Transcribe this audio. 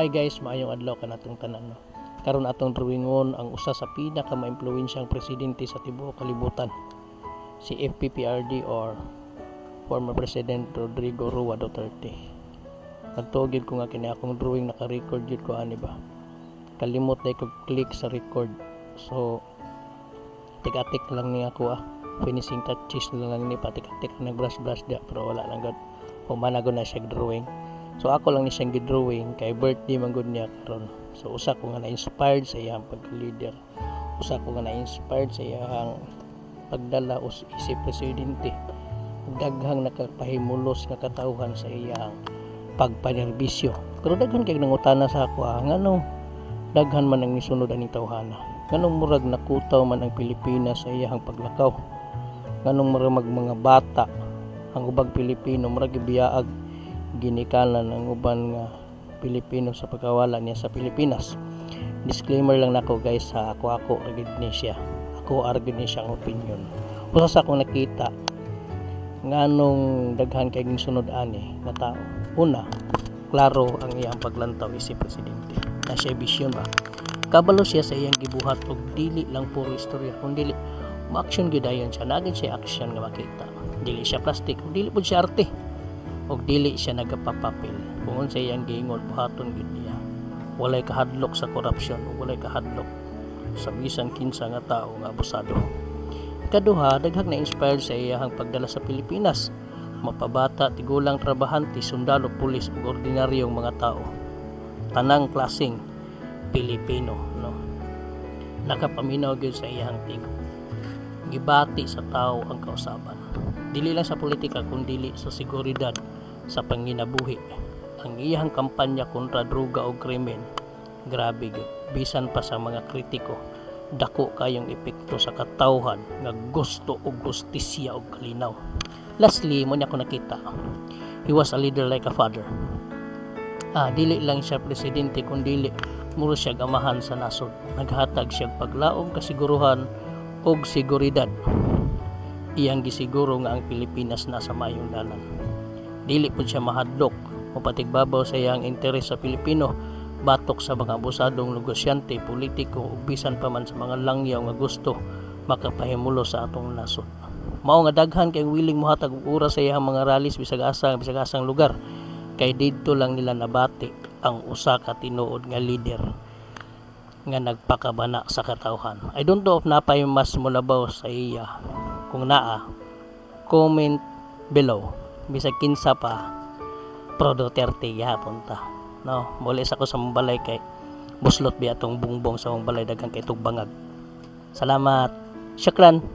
Hi guys, maayong adlaw kanatong tanan no. Karon atong drawingon ang usa sa pinaka maimpluwensyang presidente sa tibuok kalibutan, si FPPRD or former President Rodrigo Roa Duterte. Nagtuog ko nga kini akong drawing naka-record jud ko ani ba. Kalimot na ko click sa record. So tik-atik lang ni ako finishing touches na lang ni patik-atik nag-brush dia pero wala lang gud. Humana gud na siya drawing. So ako lang ni siyang gidrawing kay birthday man gud niya karon. So usa ko nga na-inspired sa iyang pagka-leader. Usa ko nga na-inspired sa iyang pagdala isip presidente. Daghang nakapahimulos nga katawhan sa iyang pagpanerbisyo. Pero daghan kay nangutana sa ako nganong daghan man ang nisunod ani tawhana. Nganong murag nakutaw man ang Pilipinas sa iyang paglakaw. Nganong murag mga bata ang ubang Pilipino murag gibiyaag ginikanan ng uban nga Pilipino sa pagkawala niya sa Pilipinas. Disclaimer lang nako guys sa ako argid ni siya. Ako argid ni siyang opinion. Usa sa akong nakita nganong daghan kay ginsunod ani nga tao. Una, klaro ang iyang paglantaw isip presidente. Na siya bisyon ba. Kabalo siya sa iyang gibuhat og dili lang puro istorya kundi ma-action gyud ayon siya. Nagin siya action nga makita. Dili siya plastic, dili pud siya arte. Og dili siya nagapapapil kung sa iyang giingon buhaton gid niya. Walay kahadlok sa korupsyon, walay kahadlok sa bisan kinsa nga tao nga abusado. Kaduha, daghang na-inspire sa iyang pagdala sa Pilipinas. Mapabata, tigulang trabahante, sundalo, pulis ug ordinaryong mga tao. Tanang klaseng Pilipino, no. Nakapaminaw gyud sa iyang tingog. Gibati sa tao ang kausaban. Dili lang sa politika kundi sa seguridad sa panginabuhi. Ang iyang kampanya kontra droga o krimen grabe gyud. Bisan pa sa mga kritiko dako kayong epekto sa katawhan nga gusto og justisya og kalinaw. Lastly mo niya ko nakita, he was a leader like a father. Dili lang siya presidente kundi muro siya gamahan sa nasod. Naghatag siya paglaom kasiguruhan og seguridad. Iyang gisiguro nga ang Pilipinas nasa mayong dalan. Dili po siya mahadlok o patigbabaw sa iyang interes sa Pilipino batok sa mga abusadong negosyante, politiko ug bisan pa man sa mga langyaw nga gusto makapahimulo sa atong nasod. Mao nga daghan kay willing mohatag og oras sa iyang mga rallies bisag asang lugar kay didto lang nila nabati ang usa ka tinuod nga leader nga nagpakabana sa katawhan. I don't know if napay mas mulabaw sa iya. Kung naa, comment below. Bisag kinsa pa pro Duterte gihapon ta. No, mulis ako sa mong balay kay buslot biya tong bungbong sa mong balay daghang kay tugbangag. Salamat. Syukran.